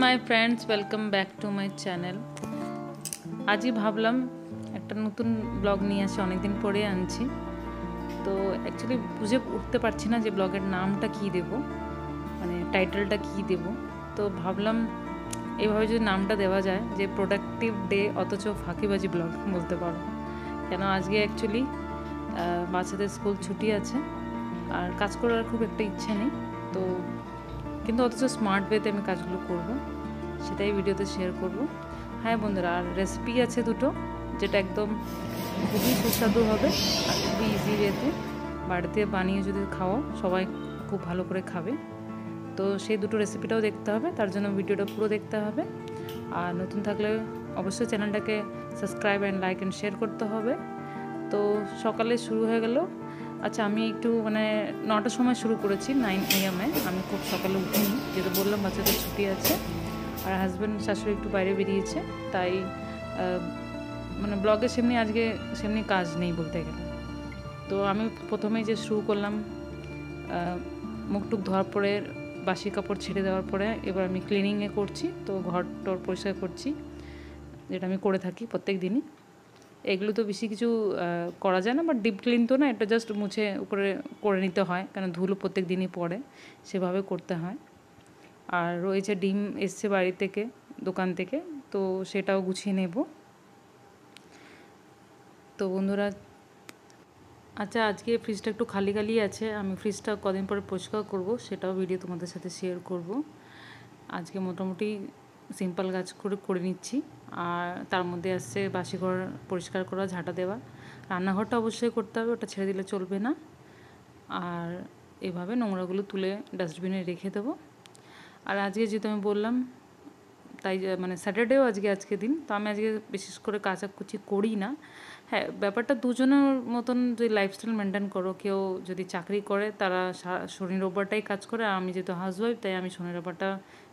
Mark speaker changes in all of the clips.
Speaker 1: My friends, welcome back to my channel. আজই ভাবলাম একটা নতুন ব্লগ নিয়ে আসি, অনেকদিন পরে আনছি। তো অ্যাকচুয়ালি বুঝে উঠতে পারছি না যে ব্লগের নামটা কী দেব, মানে টাইটেলটা কী দেব। তো ভাবলাম এইভাবে যদি নামটা দেওয়া যায় যে প্রোডাক্টিভ ডে অথচ ফাঁকিবাজি ব্লগ বলতে পারো। কেন আজকে অ্যাকচুয়ালি বাচ্চাদের স্কুল ছুটি আছে আর কাজ করার খুব একটা ইচ্ছে নেই, তো কিন্তু অথচ স্মার্ট ওয়েতে আমি কাজগুলো করব, সেটাই ভিডিওতে শেয়ার করব। হ্যাঁ বন্ধুরা, আর রেসিপি আছে দুটো, যেটা একদম খুবই সুস্বাদু হবে আর খুবই ইজি ওয়েতে বাড়িতে বানিয়ে যদি খাও সবাই খুব ভালো করে খাবে। তো সেই দুটো রেসিপিটাও দেখতে হবে, তার জন্য ভিডিওটা পুরো দেখতে হবে। আর নতুন থাকলে অবশ্যই চ্যানেলটাকে subscribe and like and share করতে হবে। তো সকালে শুরু হয়ে গেল। আচ্ছা, আমি একটু 9টার সময় শুরু করেছি, 9 AM আমি খুব সকালে উঠিনি, যেটা বললাম বাচ্চাদের ছুটি আছে আর হাজব্যান্ড শাশুড়ি একটু বাইরে বেরিয়েছে, তাই ব্লগে আজকে সেমনি কাজ নেই বলতে গেলে। তো আমি প্রথমেই যে শুরু করলাম, মুখ টুক ধোয়ার পরে বাসি কাপড় ছেড়ে দেওয়ার পরে এবার আমি ক্লিনিংয়ে করছি। তো ঘর টর পরিষ্কার করছি, যেটা আমি করে থাকি প্রত্যেক দিনই। এগুলো তো বেশি কিছু করা যায় না, বাট ডিপ ক্লিন তো না, এটা জাস্ট মুছে উপরে করে নিতে হয়, কারণ ধুলো প্রত্যেক দিনই পড়ে, সেভাবে করতে হয়। আর রয়েছে ডিম এসছে বাড়ি থেকে, দোকান থেকে, তো সেটাও গুছিয়ে নেব। তো বন্ধুরা, আচ্ছা আজকে ফ্রিজটা একটু খালি খালি আছে, আমি ফ্রিজটা কদিন পরে পরিষ্কার করব, সেটাও ভিডিও তোমাদের সাথে শেয়ার করব। আজকে মোটামুটি সিম্পল কাজ করে নিচ্ছি। আর তার মধ্যে আসছে বাসিঘর পরিষ্কার করা, ঝাঁটা দেওয়া, রান্নাঘরটা অবশ্যই করতে হবে, ওটা ছেড়ে দিলে চলবে না। আর এভাবে নোংরাগুলো তুলে ডাস্টবিনে রেখে দেবো। আর আজকে যেহেতু আমি বললাম, তাই স্যাটারডেও আজকে দিন, তো আমি আজকে বিশেষ করে কাচাকুচি করি না। হ্যাঁ, ব্যাপারটা দুজনের মতন যদি লাইফস্টাইল মেনটেন করো, কেউ যদি চাকরি করে তারা শনি রোববারটাই কাজ করে, আর আমি যেহেতু হাউসওয়াইফ তাই আমি শনি রোববারটা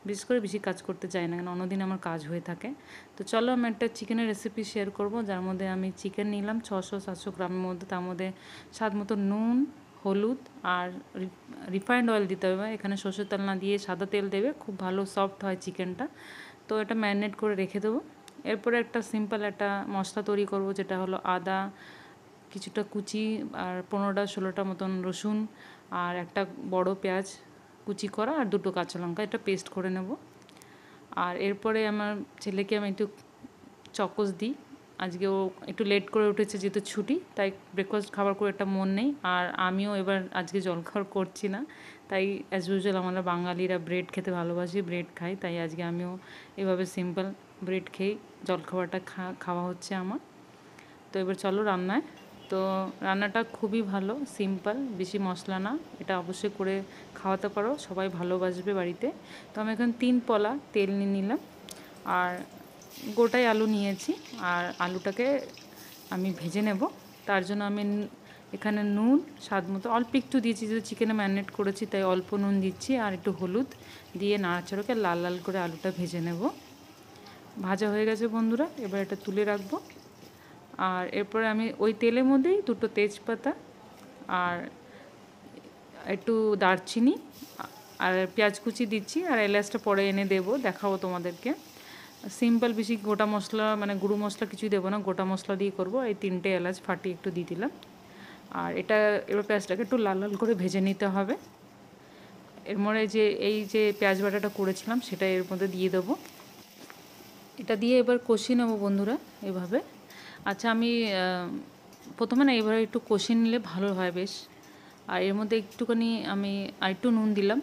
Speaker 1: বিশেষ করে বেশি কাজ করতে চাই না, কারণ অন্যদিন আমার কাজ হয়ে থাকে। তো চলো আমি একটা চিকেনের রেসিপি শেয়ার করব, যার মধ্যে আমি চিকেন নিলাম 600-700 গ্রামের মধ্যে, তার মধ্যে স্বাদ মতো নুন, হলুদ আর রিফাইন্ড অয়েল দিতে হবে। এখানে সরষের তেল না দিয়ে সাদা তেল দেবে, খুব ভালো সফট হয় চিকেনটা। তো এটা ম্যারিনেট করে রেখে দেবো। এরপরে একটা সিম্পল একটা মশলা তৈরি করব, যেটা হলো আদা কিছুটা কুচি আর 15টা-16টা মতন রসুন আর একটা বড় পেঁয়াজ কুচি করা আর 2টো কাঁচা লঙ্কা, এটা পেস্ট করে নেব। আর এরপরে আমার ছেলেকে আমি একটু চকোস দিই। আজকে ও একটু লেট করে উঠেছে, যেহেতু ছুটি, তাই ব্রেকফাস্ট খাবার করে একটা মন নেই। আর আমিও এবার আজকে জলখাবার করছি না, তাই অ্যাজ ইউজুয়াল আমরা বাঙালিরা ব্রেড খেতে ভালোবাসি, ব্রেড খাই, তাই আজকে আমিও এভাবে সিম্পল ব্রেড খেয়েই জলখাবারটা খাওয়া হচ্ছে আমার। তো এবার চলো রান্নায়। তো রান্নাটা খুবই ভালো, সিম্পল, বেশি মশলা না, এটা অবশ্যই করে খাওয়াতে পারো, সবাই ভালোবাসবে বাড়িতে। তো আমি এখন 3 পলা তেল নিয়ে নিলাম আর গোটাই আলু নিয়েছি, আর আলুটাকে আমি ভেজে নেব। তার জন্য আমি এখানে নুন স্বাদ মতো অল্প একটু দিয়েছি, যেহেতু চিকেনে ম্যারিনেট করেছি তাই অল্প নুন দিচ্ছি, আর একটু হলুদ দিয়ে নাড়াচাড়াকে লাল লাল করে আলুটা ভেজে নেব। ভাজা হয়ে গেছে বন্ধুরা, এবার এটা তুলে রাখবো। আর এরপরে আমি ওই তেলের মধ্যেই 2টো তেজপাতা আর একটু দারচিনি আর পেঁয়াজ কুচি দিচ্ছি, আর এলাচটা পরে এনে দেবো, দেখাবো তোমাদেরকে। সিম্পল, বেশি গোটা মশলা গুঁড়ো মশলা কিছুই দেবো না, গোটা মশলা দিয়ে করবো। এই 3টে এলাচ ফাটিয়ে একটু দিয়ে দিলাম। আর এটা এবার পেঁয়াজটাকে একটু লাল লাল করে ভেজে নিতে হবে। এর মধ্যে এই যে পেঁয়াজ বাটাটা করেছিলাম সেটা এর মধ্যে দিয়ে দেবো। এটা দিয়ে এবার কষিয়ে নেবো বন্ধুরা এভাবে। আচ্ছা, আমি প্রথমে না এবার একটু কষিয়ে নিলে ভালো হয় বেশ। আর এর মধ্যে একটুখানি আমি আরেকটু নুন দিলাম,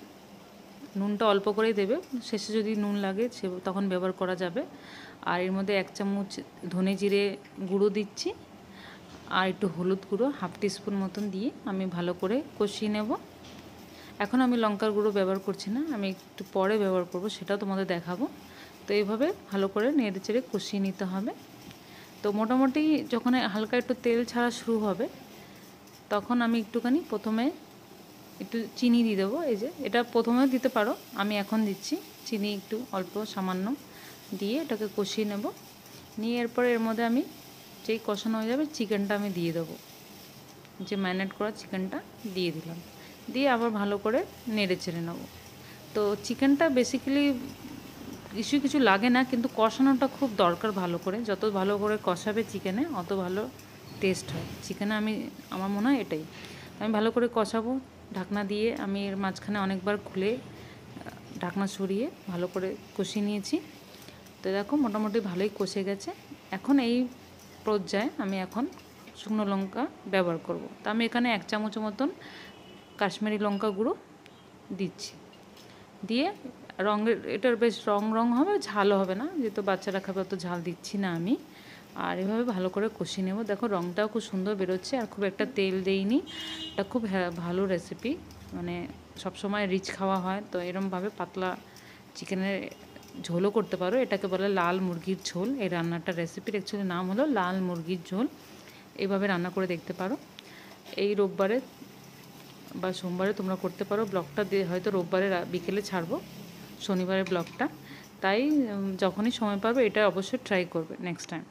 Speaker 1: নুনটা অল্প করেই দেবে, শেষে যদি নুন লাগে তখন ব্যবহার করা যাবে। আর এর মধ্যে 1 চামচ ধনে জিরে গুঁড়ো দিচ্ছি, আর একটু হলুদ গুঁড়ো 1/2 টিস্পুন মতন দিয়ে আমি ভালো করে কষিয়ে নেব। এখন আমি লঙ্কার গুঁড়ো ব্যবহার করছি না, আমি একটু পরে ব্যবহার করব, সেটাও তোমাদের দেখাবো। তো এইভাবে ভালো করে নেড়ে চেড়ে কষিয়ে নিতে হবে। তো মোটামুটি যখন হালকা একটু তেল ছাড়া শুরু হবে, তখন আমি একটুখানি প্রথমে একটু চিনি দিয়ে দেবো। এই যে এটা প্রথমেও দিতে পারো, আমি এখন দিচ্ছি চিনি একটু অল্প সামান্য দিয়ে এটাকে কষিয়ে নেব। নিয়ে এরপরে এর মধ্যে আমি যেই কষানো হয়ে যাবে চিকেনটা আমি দিয়ে দেবো, যে ম্যারিনেট করা চিকেনটা দিয়ে দিলাম, দিয়ে আবার ভালো করে নেড়ে চেড়ে নেব। তো চিকেনটা বেসিক্যালি কিছু লাগে না, কিন্তু কষানোটা খুব দরকার ভালো করে। যত ভালো করে কষাবে চিকেনে অত ভালো টেস্ট হয় চিকেনে। আমার মনে হয় এটাই। আমি ভালো করে কষাবো ঢাকনা দিয়ে। আমি এর মাঝখানে অনেকবার খুলে ঢাকনা সরিয়ে ভালো করে কষিয়ে নিয়েছি। তো দেখো মোটামুটি ভালোই কষে গেছে। এখন এই পর্যায়ে আমি এখন শুকনো লঙ্কা ব্যবহার করব। তা আমি এখানে 1 চামচ মতন কাশ্মীরি লঙ্কা গুঁড়ো দিচ্ছি। দিয়ে এটার বেশ রং হবে, ঝালও হবে না, যেহেতু বাচ্চারা খাবে অত ঝাল দিচ্ছি না আমি। আর এভাবে ভালো করে কষিয়ে নেব। দেখো রংটাও খুব সুন্দর বেরোচ্ছে, আর খুব একটা তেল দেইনি। এটা খুব ভালো রেসিপি, মানে সবসময় রিচ খাওয়া হয় তো এরমভাবে পাতলা চিকেনের ঝোলও করতে পারো। এটাকে বলে লাল মুরগির ঝোল। এই রান্নাটার রেসিপির অ্যাকচুয়ালি নাম হলো লাল মুরগির ঝোল। এইভাবে রান্না করে দেখতে পারো। এই রোববারে বা সোমবারে তোমরা করতে পারো। ব্লগটা দিয়ে হয়তো রোববারে বিকেলে ছাড়বো, শনিবারের ব্লগটা। তাই যখনই সময় পাবে এটা অবশ্যই ট্রাই করবে নেক্সট টাইম।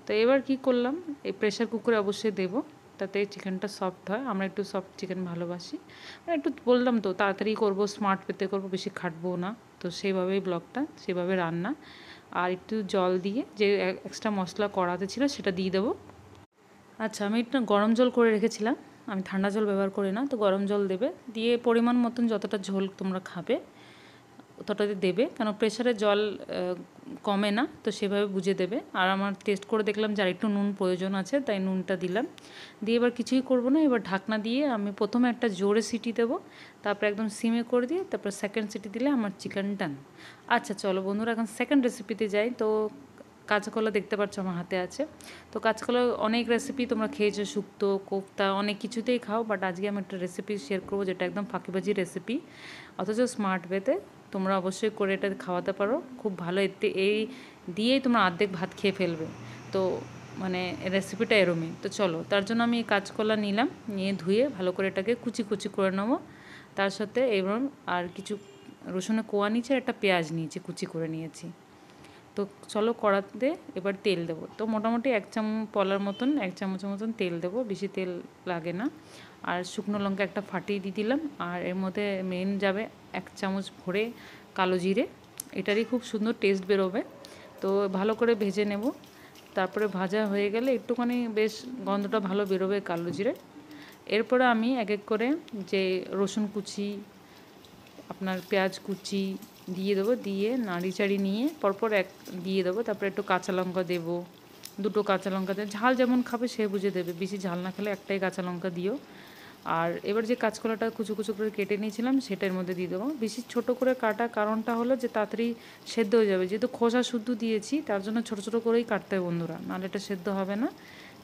Speaker 1: তো এবার কি করলাম, এই প্রেশার কুকারে অবশ্যই দেবো, তাতে চিকেনটা সফট হয়। আমরা একটু সফট চিকেন ভালোবাসি, মানে একটু বললাম তো তাড়াতাড়ি করবো, স্মার্ট পেতে করবো, বেশি খাটবো না। তো সেইভাবেই ব্লগটা, সেভাবে রান্না। আর একটু জল দিয়ে যে এক্সট্রা মশলা কড়াতে ছিল সেটা দিয়ে দেবো। আচ্ছা, আমি একটু গরম জল করে রেখেছিলাম, আমি ঠান্ডা জল ব্যবহার করি না। তো গরম জল দেবে, দিয়ে পরিমাণ মতন যতটা ঝোল তোমরা খাবে ততটাতে দেবে, কেন প্রেশারে জল কমে না, তো সেভাবে বুঝে দেবে। আর আমার টেস্ট করে দেখলাম যে আর একটু নুন প্রয়োজন আছে, তাই নুনটা দিলাম। দিয়ে এবার কিছুই করবো না, এবার ঢাকনা দিয়ে আমি প্রথমে একটা জোরে সিটি দেবো, তারপর একদম সিমে করে দিয়ে তারপর সেকেন্ড সিটি দিলে আমার চিকেন ডান। আচ্ছা চলো বন্ধুরা, এখন সেকেন্ড রেসিপিতে যাই। তো কাঁচাকলা দেখতে পাচ্ছ আমার হাতে আছে। তো কাঁচাকলা অনেক রেসিপি তোমরা খেয়েছো, শুক্তো, কোফতা, অনেক কিছুতেই খাও, বাট আজকে আমি একটা রেসিপি শেয়ার করবো যেটা একদম ফাঁকিবাজি রেসিপি, অথচ স্মার্ট ওয়েতে। তোমরা অবশ্যই করে এটা খাওয়াতে পারো, খুব ভালো। এতে এই দিয়েই তোমরা অর্ধেক ভাত খেয়ে ফেলবে। তো মানে রেসিপিটা এরমই। তো চলো, তার জন্য আমি কাঁচকলা নিলাম, নিয়ে ধুয়ে ভালো করে এটাকে কুচি কুচি করে নেবো। তার সাথে এবার আর কিছু রসুনের কোয়া নিয়েছি, আর একটা পেঁয়াজ নিয়েছি, কুচি করে নিয়েছি। তো চলো কড়াতে এবার তেল দেবো। তো মোটামুটি 1 চামচের মতন তেল দেবো, বেশি তেল লাগে না। আর শুকনো লঙ্কা একটা ফাটিয়ে দিয়ে দিলাম। আর এর মধ্যে মেন যাবে 1 চামচ ভরে কালো জিরে, এটারই খুব সুন্দর টেস্ট বেরোবে। তো ভালো করে ভেজে নেব। তারপরে ভাজা হয়ে গেলে একটুখানি বেশ গন্ধটা ভালো বেরোবে কালো জিরে। এরপরে আমি এক এক করে যে রসুন কুচি, আপনার পেঁয়াজ কুচি দিয়ে দেবো, দিয়ে নাড়ি চাড়ি নিয়ে পরপর দিয়ে দেবো। তারপরে একটু কাঁচা লঙ্কা দেবো, 2টো কাঁচা লঙ্কা দেবো। ঝাল যেমন খাবে সে বুঝে দেবে, বেশি ঝাল না খেলে একটাই কাঁচা লঙ্কা দিও। আর এবার যে কাঁচকলাটা কুচো কুচো করে কেটে নিয়েছিলাম সেটার মধ্যে দিয়ে দেবো। বেশি ছোটো করে কাটা কারণটা হলো যে তাড়াতাড়ি সেদ্ধ হয়ে যাবে, যেহেতু খোসা শুদ্ধ দিয়েছি তার জন্য ছোটো ছোটো করেই কাটতে হয় বন্ধুরা, নাহলে এটা সেদ্ধ হবে না।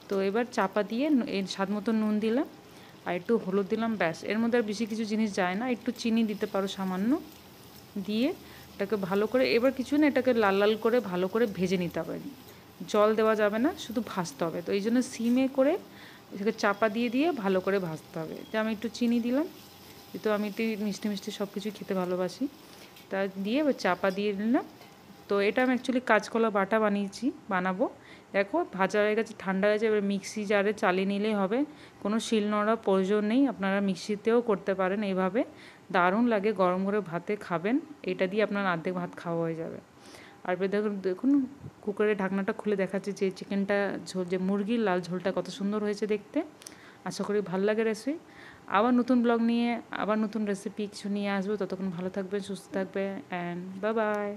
Speaker 1: তো এবার চাপা দিয়ে এর স্বাদ মতো নুন দিলাম, আর একটু হলুদ দিলাম, ব্যাস। এর মধ্যে আর বেশি কিছু জিনিস যায় না, একটু চিনি দিতে পারো সামান্য, দিয়ে এটাকে ভালো করে, এবার কিছু না, এটাকে লাল লাল করে ভালো করে ভেজে নিতে হবে। জল দেওয়া যাবে না, শুধু ভাজতে হবে। তো এই জন্য সিমে করে এটাকে চাপা দিয়ে দিয়ে ভালো করে ভাজতে হবে। তো আমি একটু চিনি দিলাম, যেহেতু আমি একটু মিষ্টি মিষ্টি সব কিছু খেতে ভালোবাসি, তা দিয়ে এবার চাপা দিয়ে দিলাম। তো এটা আমি অ্যাকচুয়ালি কাঁচকলা বাটা বানাবো। দেখো ভাজা হয়ে গেছে, ঠান্ডা হয়ে গেছে। এবার মিক্সি জারে চালিয়ে নিলেই হবে, কোনো শিল নোড়া প্রয়োজন নেই। আপনারা মিক্সিতেও করতে পারেন এইভাবে, দারুণ লাগে। গরম করে ভাতে খাবেন, এটা দিয়ে আপনার অর্ধেক ভাত খাওয়া হয়ে যাবে। আর দেখুন দেখুন কুকারের ঢাকনাটা খুলে দেখাচ্ছে যে চিকেনটা ঝোল, যে মুরগির লাল ঝোলটা কত সুন্দর হয়েছে দেখতে। আশা করি ভালো লাগে রেসিপি। আবার নতুন ব্লগ নিয়ে, আবার নতুন রেসিপি কিছু নিয়ে আসবো। ততক্ষণ ভালো থাকবেন, সুস্থ থাকবেন, অ্যান্ড বাই বাই।